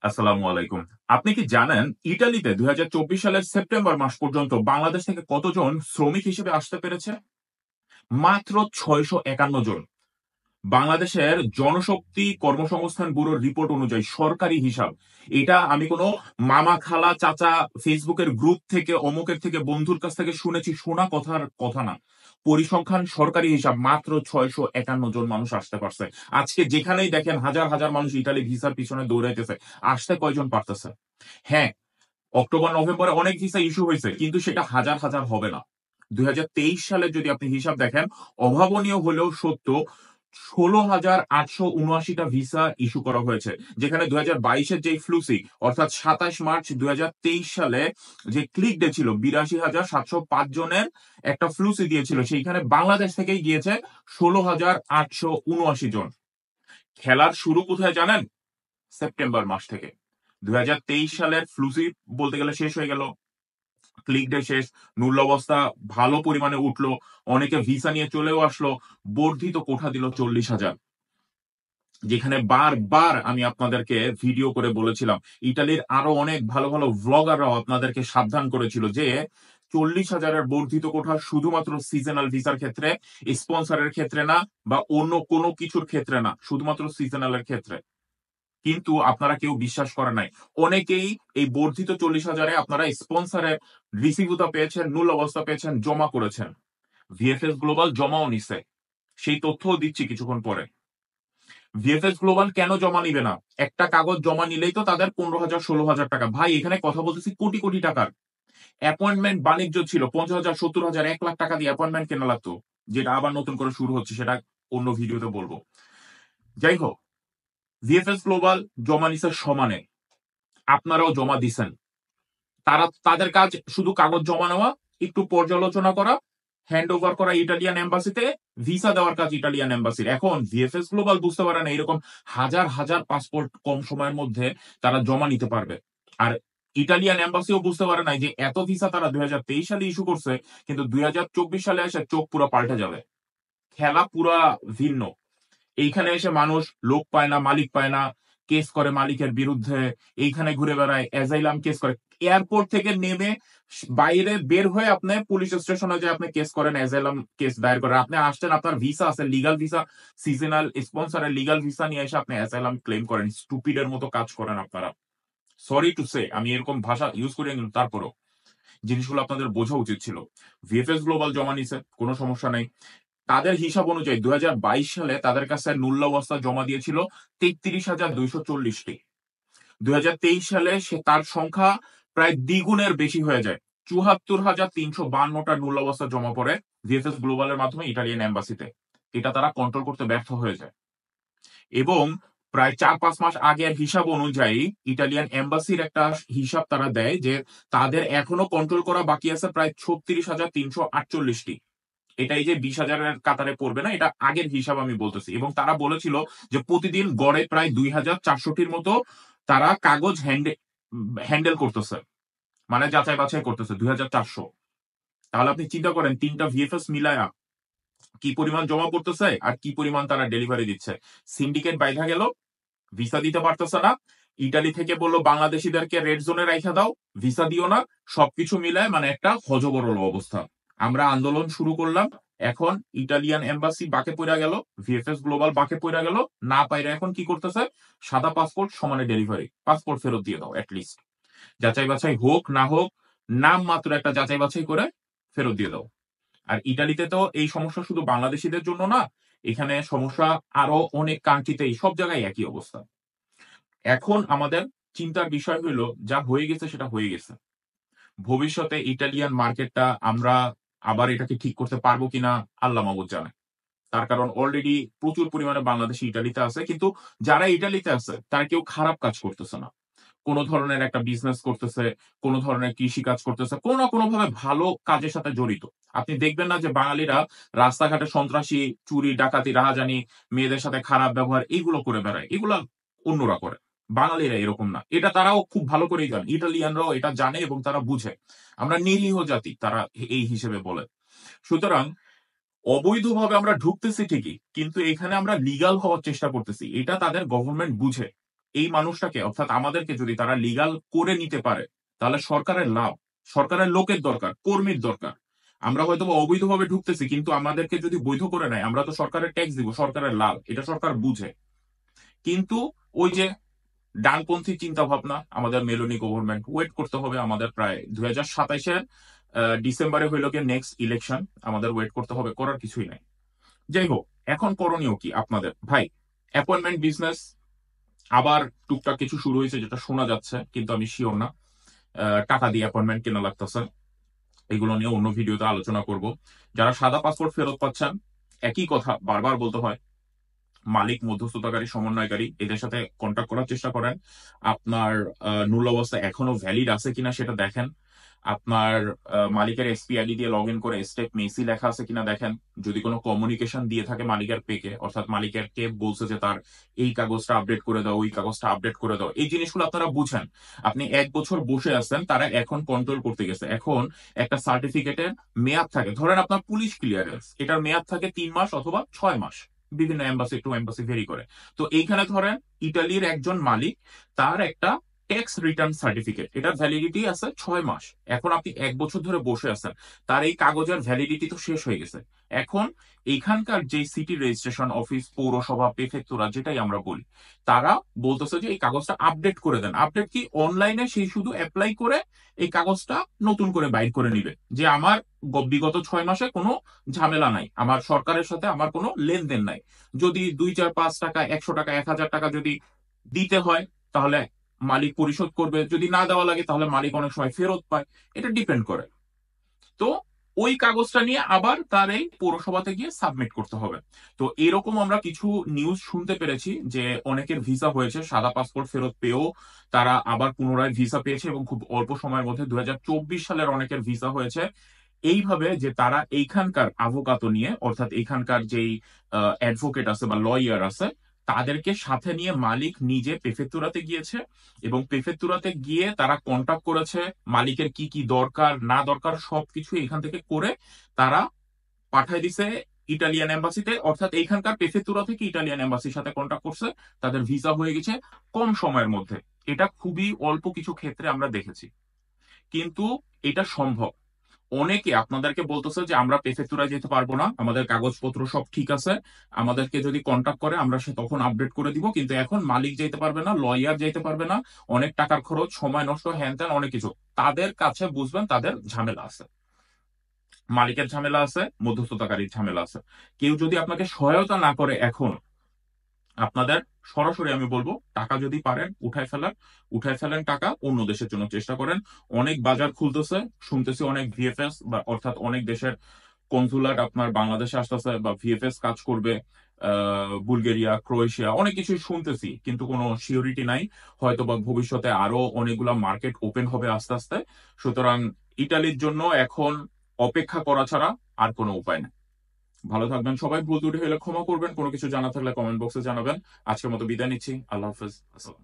আসসালামু আলাইকুম। আপনি কি জানেন ইটালিতে ২০২৪ সালের সেপ্টেম্বর মাস পর্যন্ত বাংলাদেশ থেকে কতজন শ্রমিক হিসেবে আসতে পেরেছে? মাত্র ৬৫১ জন। বাংলাদেশের জনশক্তি কর্মসংস্থান ব্যুরোর রিপোর্ট অনুযায়ী সরকারি হিসাব। এটা আমি কোনো মামা, খালা, চাচা, ফেসবুকের গ্রুপ থেকে অমুকের থেকে বন্ধুর কাছ থেকে শুনেছি, শোনা কথার কথা না। পরিসংখ্যান সরকারি হিসাব মাত্র ৬৫১ জন মানুষ আসতে পারছে। আজকে যেখানেই দেখেন হাজার হাজার মানুষ ইতালি ভিসার পিছনে দৌড়াইতেছে। আসতে কয়জন পারতেছে? হ্যাঁ, অক্টোবর নভেম্বরে অনেক ভিসা ইস্যু হয়েছে, কিন্তু সেটা হাজার হাজার হবে না। ২০২৩ সালে যদি আপনি হিসাব দেখেন, অভাবনীয় হলেও সত্য, ১৬,৮৭৯টা ভিসা ইস্যু করা হয়েছে। যেখানে ২০২২-এর যে ফ্লুসি অর্থাৎ ২৭ মার্চ ২০২৩ সালে যে ক্লিক ডে ছিল ৮২,৭০৫ জনের একটা ফ্লুসি দিয়েছিল, সেইখানে বাংলাদেশ থেকেই গিয়েছে ১৬,৮৭৯ জন। খেলার শুরু কোথায় জানেন? সেপ্টেম্বর মাস থেকে। ২০২৩ সালের ফ্লুসি বলতে গেলে শেষ হয়ে গেল। ক্লিক ডে শেষ, মূল্য অবস্থা ভালো পরিমাণে উঠলো, অনেকে ভিসা নিয়ে চলেও আসলো, বর্ধিত কোঠা দিল ৪০,০০০। যেখানে বারবার আমি আপনাদেরকে ভিডিও করে বলেছিলাম, ইটালির আরো অনেক ভালো ভালো ভ্লগাররাও আপনাদেরকে সাবধান করেছিল যে ৪০,০০০-এর বর্ধিত কোঠা শুধুমাত্র সিজনাল ভিসার ক্ষেত্রে, স্পন্সরের ক্ষেত্রে না, বা অন্য কোনো কিছুর ক্ষেত্রে না, শুধুমাত্র সিজনালের ক্ষেত্রে। কিন্তু আপনারা কেউ বিশ্বাস করেন নাই। অনেকেই এই বর্ধিত ৪০,০০০-এ আপনারা স্পন্সরের রিসিভটা পেয়েছেন, মূল অবস্থা পেয়েছেন, জমা করেছেন। ভিএফএস গ্লোবাল জমাও নিছে। সেই তথ্যও দিচ্ছি কিছুক্ষণ পরে। ভিএফএস গ্লোবাল কেন জমা নিবে না? একটা কাগজ জমা নিলেই তো তাদের ১৫,০০০ ১৬,০০০ টাকা। ভাই, এখানে কথা বলতেছি কোটি কোটি টাকার। অ্যাপয়েন্টমেন্ট বাণিজ্য ছিল ৫০,০০০ ৭০,০০০ ১,০০,০০০ টাকা দিয়ে অ্যাপয়েন্টমেন্ট কেনা লাগতো। যেটা আবার নতুন করে শুরু হচ্ছে, সেটা অন্য ভিডিওতে বলবো। যাই হোক, ভিএফএস গ্লোবাল জমা নিছে সমানে। আপনারাও জমা দিছেন। তাদের কাজ শুধু কাগজ জমা নেওয়া, একটু পর্যালোচনা করা, হ্যান্ড ওভার করা ইটালিয়ান এম্বাসিতে, ভিসা দেওয়ার কাজ ইটালিয়ান এম্বাসির। এখন ভিএফএস গ্লোবাল বুঝতে পারে না এরকম হাজার হাজার পাসপোর্ট কম সময়ের মধ্যে তারা জমা নিতে পারবে। আর ইটালিয়ান এম্বাসিও বুঝতে পারে নাই যে এত ভিসা তারা ২০২৩ সালে ইস্যু করছে, কিন্তু ২০২৪ সালে এসে চোখ পুরো পাল্টে যাবে। খেলা পুরা ভিন্ন। এইখানে এসে মানুষ লোক পায় না, মালিক পায় না, কেস করে মালিকের বিরুদ্ধে, এইখানে ঘুরে বেড়ায়, অ্যাজাইলাম কেস করে। এয়ারপোর্ট থেকে নেমে বাইরে বের হয়ে আপনি পুলিশ স্টেশনে যে আপনি কেস করেন, অ্যাজাইলাম কেস দায়ের করেন। আপনি আসছেন, আপনার ভিসা আছে, লিগাল ভিসা, সিজনাল স্পন্সরের লিগাল ভিসা নিয়ে এসে আপনি অ্যাজাইলাম ক্লেম করেন। স্টুপিডের মতো কাজ করেন আপনারা। সরি টু সে, আমি এরকম ভাষা ইউজ করি, কিন্তু তারপরও জিনিসগুলো আপনাদের বোঝা উচিত ছিল। ভিএফএস গ্লোবাল জমা নিছে, কোনো সমস্যা নাই। তাদের হিসাব অনুযায়ী ২০২২ সালে তাদের কাছে মূল্যাবস্থা জমা দিয়েছিল ৩৩,২৪০টি। ২০২৩ সালে তার সংখ্যা প্রায় দ্বিগুণের বেশি হয়ে যায়। ৭৪,৩৫২টা মূল্যাবস্থা জমা পড়ে ভিএফএস গ্লোবালের মাধ্যমে ইটালিয়ান এম্বাসিতে। এটা তারা কন্ট্রোল করতে ব্যর্থ হয়ে যায়। এবং প্রায় ৪-৫ মাস আগের হিসাব অনুযায়ী ইটালিয়ান এম্বাসির একটা হিসাব তারা দেয় যে তাদের এখনো কন্ট্রোল করা বাকি আছে প্রায় ৩৬,৩৪৮টি। এটা এই যে ২০,০০০-এর কাতারে পড়বে না, এটা আগের হিসাব আমি বলতেছি। এবং তারা বলেছিল যে প্রতিদিন গড়ে প্রায় ২,০৪০টির মতো তারা কাগজ হ্যান্ডেল করতেছে, মানে যাচাই বাছাই করতেছে ২,৪০০। তাহলে আপনি চিন্তা করেন ৩টা ভিএফএস মিলায়া কি পরিমাণ জমা পড়তেছে আর কি পরিমাণ তারা ডেলিভারি দিচ্ছে। সিন্ডিকেট বাইধা গেল, ভিসা দিতে পারতেছে না। ইটালি থেকে বললো বাংলাদেশিদেরকে রেড জোনে রাইখা দাও, ভিসা দিও না। সবকিছু মিলায় মানে একটা হযবরল অবস্থা। আমরা আন্দোলন শুরু করলাম। এখন ইটালিয়ান এম্বাসি বাকে পইড়া গেল, ভিএফএস গ্লোবাল বাকে পইড়া গেল। না পাইরা এখন কি করতেছে? সাদা পাসপোর্ট সমানে ডেলিভারি। পাসপোর্ট ফেরত দিয়ে দাও এটলিস্ট। যাচাই বাছাই হোক না হোক, নাম মাত্র একটা যাচাই বাছাই করে ফেরত দিয়ে দাও। আর ইটালিতে তো এই সমস্যা শুধু বাংলাদেশিদের জন্য না, এখানে সমস্যা আরো অনেক কান্ট্রিতেই, সব জায়গায় একই অবস্থা। এখন আমাদের চিন্তার বিষয় হইল, যা হয়ে গেছে সেটা হয়ে গেছে। ভবিষ্যতে ইটালিয়ান মার্কেটটা আমরা আবার এটাকে ঠিক করতে পারবো কিনা আল্লাহ মাবুদ জানে। তার কারণ অলরেডি প্রচুর পরিমাণে বাংলাদেশি ইটালিতে আছে, কিন্তু যারা ইটালিতে আছে তারা কেউ খারাপ কাজ করতেছে না। কোন ধরনের একটা বিজনেস করতেছে, কোন ধরনের কৃষি কাজ করতেছে, কোন না কোনো ভাবে ভালো কাজের সাথে জড়িত। আপনি দেখবেন না যে বাঙালিরা রাস্তাঘাটে সন্ত্রাসী, চুরি, ডাকাতি, রাহাজানি, মেয়েদের সাথে খারাপ ব্যবহার এইগুলো করে বেড়ায়। এগুলা অন্যরা করে। বাঙালিরা এরকম না। এটা তারাও খুব ভালো করেই জানে। ইটালিয়ানরাও এটা জানে এবং তারা বুঝে। আমরা নিরীহ জাতি, তারা এই হিসেবে বলে। সুতরাং অবৈধভাবে আমরা ঢুকতেছি ঠিকই, কিন্তু এখানে আমরা লিগাল হওয়ার চেষ্টা করতেছি। এটা তাদের গভর্নমেন্ট বুঝে। এই মানুষটাকে অর্থাৎ আমাদেরকে যদি তারা লিগাল করে নিতে পারে তাহলে সরকারের লাভ। সরকারের লোকের দরকার, কর্মীর দরকার। আমরা হয়তো বা অবৈধভাবে ঢুকতেছি, কিন্তু আমাদেরকে যদি বৈধ করে নেয় আমরা তো সরকারের ট্যাক্স দিব, সরকারের লাভ, এটা সরকার বুঝে। কিন্তু ওই যে ডানপন্থী চিন্তা ভাবনা, আমাদের মেলোনি গভর্নমেন্ট, ওয়েট করতে হবে আমাদের প্রায় 2027-এর ডিসেম্বরে হইল গিয়ে নেক্সট ইলেকশন, আমাদের ওয়েট করতে হবে, করার কিছুই নাই। যাই হোক, এখন করণীয় কি আপনাদের ভাই? অ্যাপয়েন্টমেন্ট বিজনেস আবার টুকটাক কিছু শুরু হয়েছে যেটা শোনা যাচ্ছে, কিন্তু আমি শিওর না। টাকা দিয়ে অ্যাপয়েন্টমেন্ট কেনা লাগতেছে, এগুলো নিয়ে অন্য ভিডিওতে আলোচনা করব। যারা সাদা পাসপোর্ট ফেরত পাচ্ছেন, একই কথা বারবার বলতে হয়, মালিক, মধ্যস্থতাকারী, সমন্বয়কারী, এদের সাথে কন্ট্যাক্ট করার চেষ্টা করেন। আপনার নূল অবস্থা এখনো ভ্যালিড আছে কিনা সেটা দেখেন। আপনার মালিকের এসপিআইডি দিয়ে লগ ইন করে স্টেপ মেসি লেখা আছে কিনা দেখেন। যদি কোনো কমিউনিকেশন দিয়ে থাকে মালিকের পেকে, অর্থাৎ মালিকের কে বলছে যে তার এই কাগজটা আপডেট করে দাও, ওই কাগজটা আপডেট করে দাও, এই জিনিসগুলো আপনারা বুঝেন। আপনি 1 বছর বসে আছেন, তারা এখন কন্ট্রোল করতে গেছে। এখন একটা সার্টিফিকেটের মেয়াদ থাকে, ধরেন আপনার পুলিশ ক্লিয়ারেন্স, এটার মেয়াদ থাকে 3 মাস অথবা 6 মাস, বিভিন্ন এম্বাসি টু এম্বাসি ভেরি করে। তো এইখানে ধরেন ইটালির একজন মালিক, তার একটা ট্যাক্স রিটার্ন সার্টিফিকেট, এটার ভ্যালিডিটি আছে 6 মাস। এখন আপনি 1 বছর ধরে বসে আছেন, তার এই কাগজের ভ্যালিডিটি তো শেষ হয়ে গেছে। এখন এইখানকার যে সিটি রেজিস্ট্রেশন অফিস, পৌরসভা, প্রেফেক্টুরা, যেটাই আমরা বলি, তারা বলতেছে যে এই কাগজটা আপডেট করে দেন। আপডেট কি? অনলাইনে সেই শুধু অ্যাপ্লাই করে এই কাগজটা নতুন করে বাইর করে নিবে, যে আমার বিগত 6 মাসে কোনো ঝামেলা নাই, আমার সরকারের সাথে আমার কোনো লেনদেন নাই। যদি 2, 4, 5 টাকা, 100 টাকা, 1000 টাকা যদি দিতে হয়, তাহলে মালিক পরিশোধ করবে। যদি না দেওয়া লাগে তাহলে মালিক অনেক সময় ফেরত পায়, এটা ডিপেন্ড করে। তো ওই কাগজটা নিয়ে আবার তার এই পৌরসভাতে গিয়ে সাবমিট করতে হবে। তো এরকম আমরা কিছু নিউজ শুনতে পেরেছি যে অনেকের ভিসা হয়েছে, সাদা পাসপোর্ট ফেরত পেয়েও তারা আবার পুনরায় ভিসা পেয়েছে, এবং খুব অল্প সময়ের মধ্যে 2024 সালের অনেকের ভিসা হয়েছে। এইভাবে যে তারা এইখানকার আভোকাতো নিয়ে, অর্থাৎ এইখানকার যেই অ্যাডভোকেট আছে বা লয়ার আছে, তাদেরকে সাথে নিয়ে মালিক নিজে প্রেফেক্টুরাতে গিয়েছে, এবং প্রেফেক্টুরাতে গিয়ে তারা কন্টাক্ট করেছে মালিকের কি কি দরকার না দরকার সবকিছু এখান থেকে করে তারা পাঠায় দিছে ইটালিয়ান এম্বাসিতে, অর্থাৎ এইখানকার প্রেফেক্টুরা থেকে ইটালিয়ান এম্বাসির সাথে কন্টাক্ট করছে, তাদের ভিসা হয়ে গেছে কম সময়ের মধ্যে। এটা খুবই অল্প কিছু ক্ষেত্রে আমরা দেখেছি, কিন্তু এটা সম্ভব। অনেকে আপনাদেরকে বলতেছে যে আমরা প্রেফেক্টুরায় যেতে পারবো না, আমাদের কাগজপত্র সব ঠিক আছে, আমাদেরকে যদি কন্টাক্ট করে আমরা সে তখন আপডেট করে দিব, কিন্তু এখন মালিক যাইতে পারবে না, লয়ার যাইতে পারবে না, অনেক টাকার খরচ, সময় নষ্ট, হ্যান ত্যান অনেক কিছু। তাদের কাছে বুঝবেন তাদের ঝামেলা আছে, মালিকের ঝামেলা আছে, মধ্যস্থতাকারীর ঝামেলা আছে। কেউ যদি আপনাকে সহায়তা না করে এখন, আপনাদের সরাসরি আমি বলবো টাকা যদি পারেন উঠায় ফেলেন, টাকা অন্য দেশের জন্য চেষ্টা করেন। অনেক বাজার খুলতেছে, শুনতেছি অনেক ভিএফএস বা অর্থাৎ অনেক দেশের কনসুলেট আপনার বাংলাদেশে আসতেছে, বা ভিএফএস কাজ করবে বুলগেরিয়া, ক্রোয়েশিয়া, অনেক কিছুই শুনতেছি, কিন্তু কোনো সিওরিটি নাই। হয়তো বা ভবিষ্যতে আরো অনেকগুলা মার্কেট ওপেন হবে আস্তে আস্তে। সুতরাং ইটালির জন্য এখন অপেক্ষা করা ছাড়া আর কোনো উপায় নেই। ভালো থাকবেন সবাই, ভুল ত্রুটি হলে ক্ষমা করবেন, কোনো কিছু জানা থাকলে কমেন্ট বক্সে জানাবেন। আজকের মতো বিদায় নিচ্ছি, আল্লাহ হাফেজ, আসসালাম।